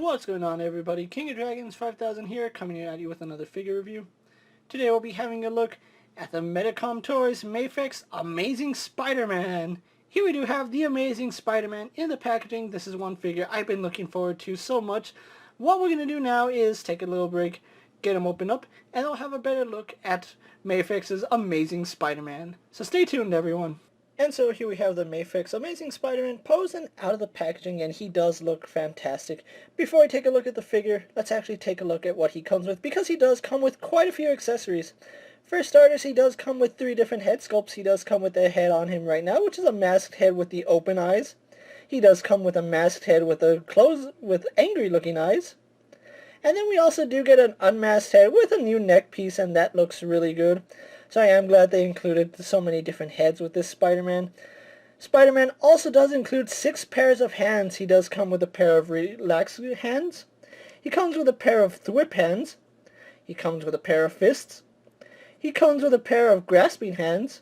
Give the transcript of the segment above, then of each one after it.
What's going on, everybody? King of Dragons 5000 here, coming at you with another figure review. Today we'll be having a look at the Metacom Toys Mafex Amazing Spider-Man. Here we do have the Amazing Spider-Man in the packaging. This is one figure I've been looking forward to so much. What we're going to do now is take a little break, get him opened up, and we'll have a better look at Mafex's Amazing Spider-Man. So stay tuned, everyone. And so here we have the Mafex Amazing Spider-Man posing out of the packaging, and he does look fantastic. Before I take a look at the figure, let's actually take a look at what he comes with, because he does come with quite a few accessories. For starters, he does come with 3 different head sculpts. He does come with the head on him right now, which is a masked head with the open eyes. He does come with a masked head with with angry looking eyes. And then we also do get an unmasked head with a new neck piece, and that looks really good. So I am glad they included so many different heads with this Spider-Man. Spider-Man also does include 6 pairs of hands. He does come with a pair of relaxed hands. He comes with a pair of thwip hands. He comes with a pair of fists. He comes with a pair of grasping hands.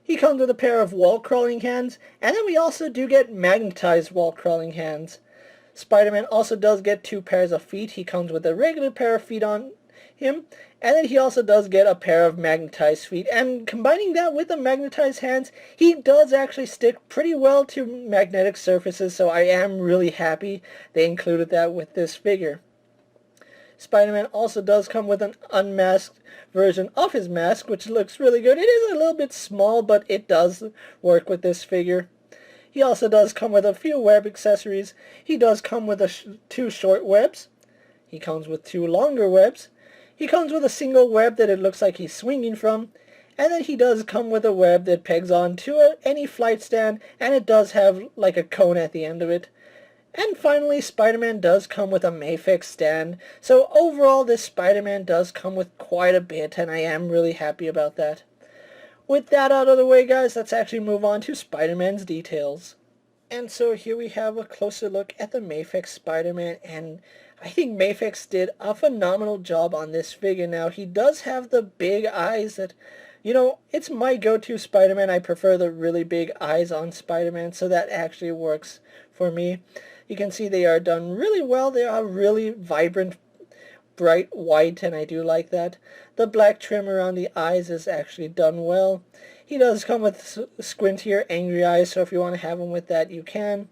He comes with a pair of wall-crawling hands. And then we also do get magnetized wall-crawling hands. Spider-Man also does get 2 pairs of feet. He comes with a regular pair of feet on him, and then he also does get a pair of magnetized feet, and combining that with the magnetized hands, he does actually stick pretty well to magnetic surfaces, so I am really happy they included that with this figure. Spider-Man also does come with an unmasked version of his mask, which looks really good. It is a little bit small, but it does work with this figure. He also does come with a few web accessories. He does come with 2 short webs. He comes with 2 longer webs. He comes with a single web that it looks like he's swinging from, and then he does come with a web that pegs on to any flight stand, and it does have like a cone at the end of it. And finally, Spider-Man does come with a Mafex stand, so overall this Spider-Man does come with quite a bit, and I am really happy about that. With that out of the way, guys, let's actually move on to Spider-Man's details. And so here we have a closer look at the Mafex Spider-Man, and I think Mafex did a phenomenal job on this figure. Now, he does have the big eyes that, it's my go-to Spider-Man. I prefer the really big eyes on Spider-Man, so that actually works for me. You can see they are done really well. They are really vibrant, bright white, and I do like that. The black trim around the eyes is actually done well. He does come with squintier, angry eyes, so if you want to have him with that, you can.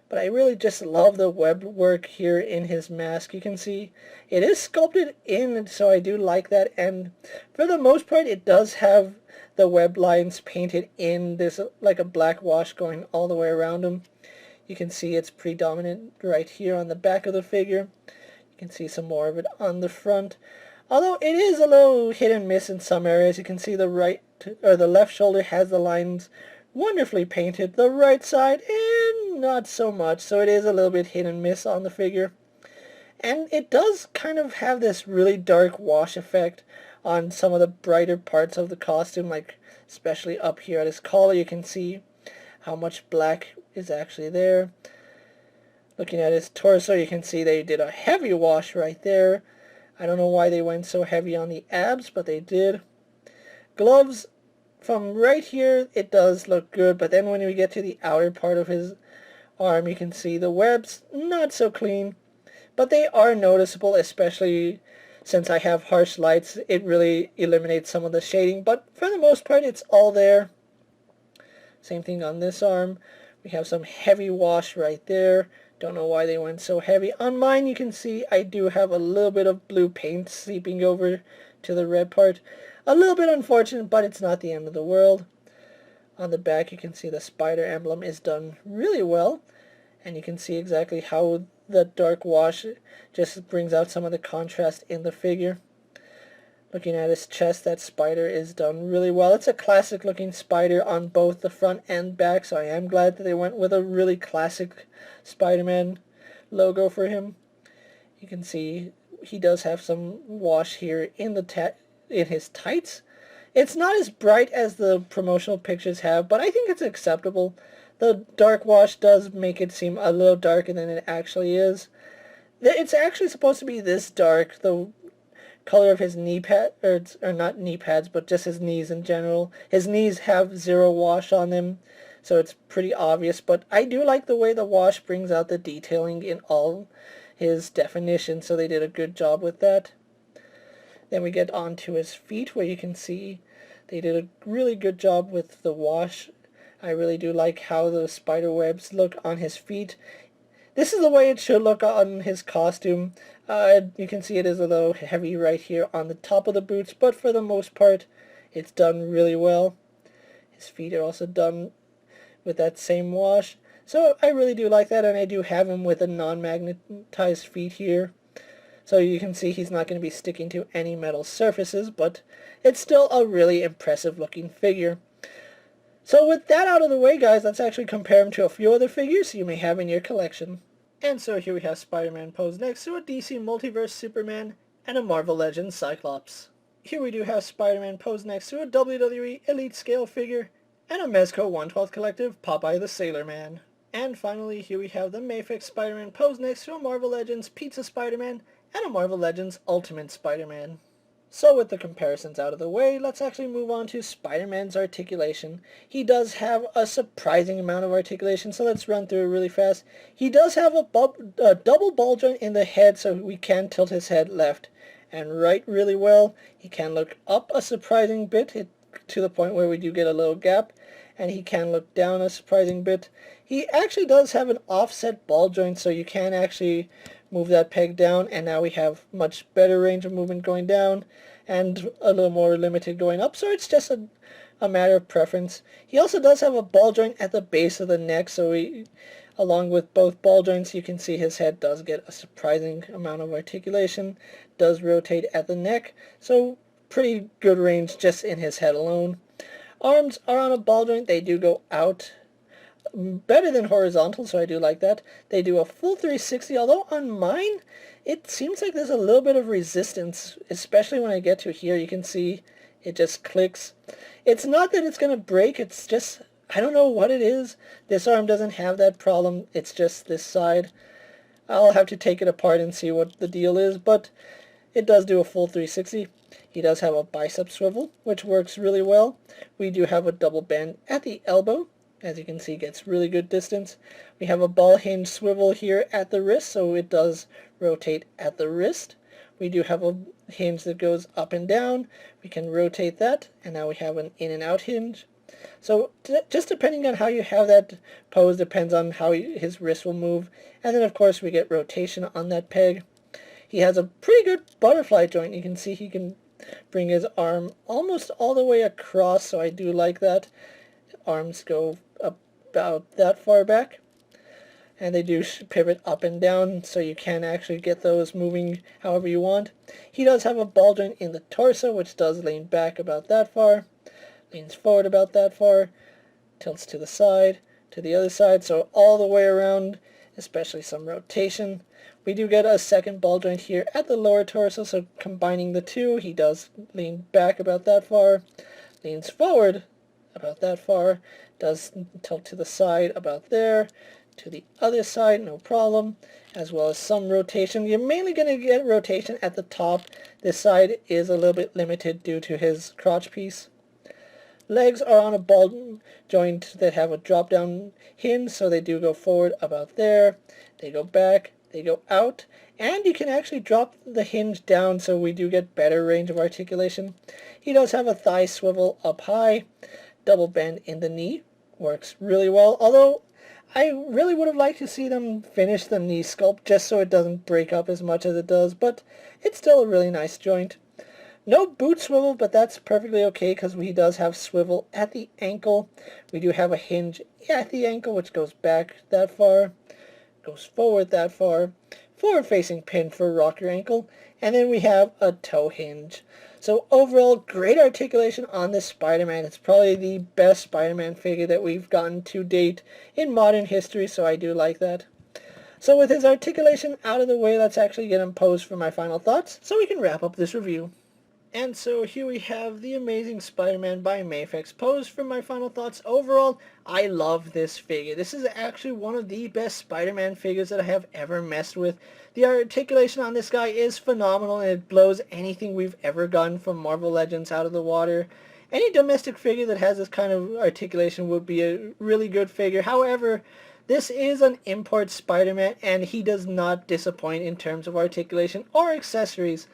But I really just love the web work here in his mask. You can see it is sculpted in, so I do like that. And for the most part, it does have the web lines painted in. There's like a black wash going all the way around him. You can see it's predominant right here on the back of the figure. You can see some more of it on the front. Although it is a little hit and miss in some areas. You can see the left shoulder has the lines wonderfully painted. The right side, not so much. So it is a little bit hit and miss on the figure. And it does kind of have this really dark wash effect on some of the brighter parts of the costume, like especially up here at his collar. You can see how much black is actually there. Looking at his torso, you can see they did a heavy wash right there. I don't know why they went so heavy on the abs, but they did. Gloves, from right here, it does look good, but then when we get to the outer part of his arm, you can see the webs, not so clean, but they are noticeable, especially since I have harsh lights. It really eliminates some of the shading, but for the most part, it's all there. Same thing on this arm. We have some heavy wash right there. Don't know why they went so heavy. On mine, you can see I do have a little bit of blue paint seeping over to the red part. A little bit unfortunate, but it's not the end of the world. On the back, you can see the spider emblem is done really well. And you can see exactly how the dark wash just brings out some of the contrast in the figure. Looking at his chest, that spider is done really well. It's a classic looking spider on both the front and back, so I am glad that they went with a really classic Spider-Man logo for him. You can see he does have some wash here in his tights. It's not as bright as the promotional pictures have, but I think it's acceptable. The dark wash does make it seem a little darker than it actually is. It's actually supposed to be this dark. The color of his knee pad, or not knee pads, but just his knees in general. His knees have 0 wash on them, so it's pretty obvious, but I do like the way the wash brings out the detailing in all his definition, so they did a good job with that. Then we get on to his feet, where you can see they did a really good job with the wash. I really do like how the spider webs look on his feet. This is the way it should look on his costume. You can see it is a little heavy right here on the top of the boots, but for the most part, it's done really well. His feet are also done with that same wash. So I really do like that, and I do have him with a non-magnetized feet here. So you can see he's not going to be sticking to any metal surfaces, but it's still a really impressive looking figure. So with that out of the way, guys, let's actually compare him to a few other figures you may have in your collection. And so here we have Spider-Man posed next to a DC Multiverse Superman and a Marvel Legends Cyclops. Here we do have Spider-Man posed next to a WWE Elite Scale figure and a Mezco 1/12 Collective Popeye the Sailor Man. And finally, here we have the Mafex Spider-Man posed next to a Marvel Legends Pizza Spider-Man and a Marvel Legends Ultimate Spider-Man. So with the comparisons out of the way, let's actually move on to Spider-Man's articulation. He does have a surprising amount of articulation, so let's run through it really fast. He does have a double ball joint in the head, so we can tilt his head left and right really well. He can look up a surprising bit to the point where we do get a little gap, and he can look down a surprising bit. He actually does have an offset ball joint, so you can actually move that peg down, and now we have much better range of movement going down and a little more limited going up, so it's just a matter of preference. He also does have a ball joint at the base of the neck, so along with both ball joints, you can see his head does get a surprising amount of articulation, does rotate at the neck, so pretty good range just in his head alone. Arms are on a ball joint, they do go out better than horizontal, so I do like that. They do a full 360, although on mine, it seems like there's a little bit of resistance, especially when I get to here. You can see it just clicks. It's not that it's going to break, it's just, I don't know what it is. This arm doesn't have that problem, it's just this side. I'll have to take it apart and see what the deal is, but it does do a full 360. He does have a bicep swivel, which works really well. We do have a double bend at the elbow. As you can see, gets really good distance. We have a ball hinge swivel here at the wrist, so it does rotate at the wrist. We do have a hinge that goes up and down. We can rotate that, and now we have an in and out hinge. So just depending on how you have that pose depends on how his wrist will move. And then of course we get rotation on that peg. He has a pretty good butterfly joint. You can see he can bring his arm almost all the way across, so I do like that. Arms go about that far back, and they do pivot up and down, so you can actually get those moving however you want. He does have a ball joint in the torso, which does lean back about that far, leans forward about that far, tilts to the side, to the other side, so all the way around, especially some rotation. We do get a second ball joint here at the lower torso, so combining the two, he does lean back about that far, leans forward about that far, does tilt to the side about there, to the other side, no problem, as well as some rotation. You're mainly going to get rotation at the top. This side is a little bit limited due to his crotch piece. Legs are on a ball joint that have a drop down hinge, so they do go forward about there, they go back, they go out, and you can actually drop the hinge down, so we do get better range of articulation. He does have a thigh swivel up high, double bend in the knee, works really well, although I really would have liked to see them finish the knee sculpt just so it doesn't break up as much as it does, but it's still a really nice joint. No boot swivel, but that's perfectly okay because he does have swivel at the ankle. We do have a hinge at the ankle which goes back that far, goes forward that far, forward-facing pin for rock your ankle, and then we have a toe hinge. So overall, great articulation on this Spider-Man. It's probably the best Spider-Man figure that we've gotten to date in modern history, so I do like that. So with his articulation out of the way, let's actually get him posed for my final thoughts, so we can wrap up this review. And so here we have the Amazing Spider-Man by Mafex posed for my final thoughts. Overall, I love this figure. This is actually one of the best Spider-Man figures that I have ever messed with. The articulation on this guy is phenomenal, and it blows anything we've ever gotten from Marvel Legends out of the water. Any domestic figure that has this kind of articulation would be a really good figure. However, This is an import Spider-Man, and he does not disappoint in terms of articulation or accessories.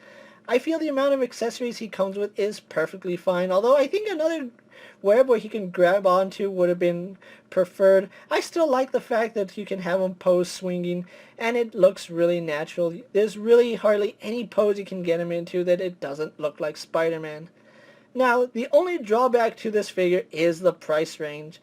I feel the amount of accessories he comes with is perfectly fine, although I think another wearable he can grab onto would have been preferred. I still like the fact that you can have him pose swinging, and it looks really natural. There's really hardly any pose you can get him into that it doesn't look like Spider-Man. Now, the only drawback to this figure is the price range.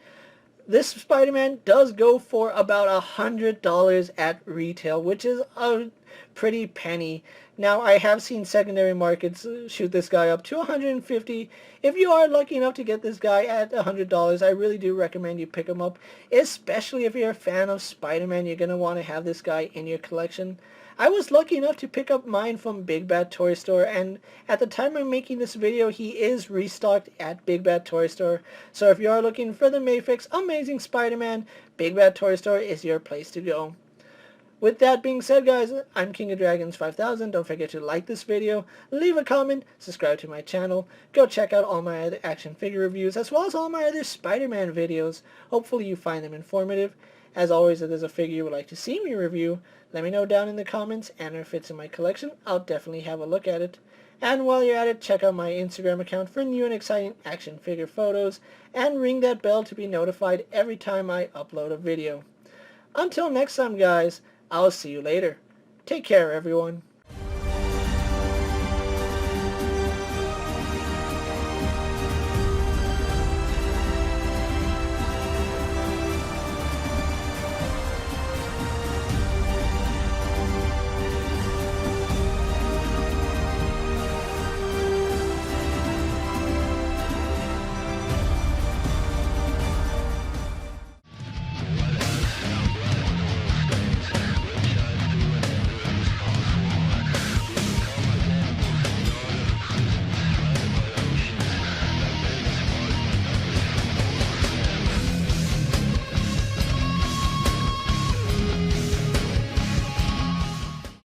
This Spider-Man does go for about $100 at retail, which is a pretty penny. Now, I have seen secondary markets shoot this guy up to $150. If you are lucky enough to get this guy at $100, I really do recommend you pick him up, especially if you're a fan of Spider-Man. You're going to want to have this guy in your collection. I was lucky enough to pick up mine from Big Bad Toy Store, and at the time I'm making this video, he is restocked at Big Bad Toy Store. So if you are looking for the Mafex Amazing Spider-Man, Big Bad Toy Store is your place to go. With that being said, guys, I'm King of Dragons 5000. Don't forget to like this video, leave a comment, subscribe to my channel, go check out all my other action figure reviews, as well as all my other Spider-Man videos. Hopefully you find them informative. As always, if there's a figure you would like to see me review, let me know down in the comments, and if it's in my collection, I'll definitely have a look at it. And while you're at it, check out my Instagram account for new and exciting action figure photos, and ring that bell to be notified every time I upload a video. Until next time, guys, I'll see you later. Take care, everyone.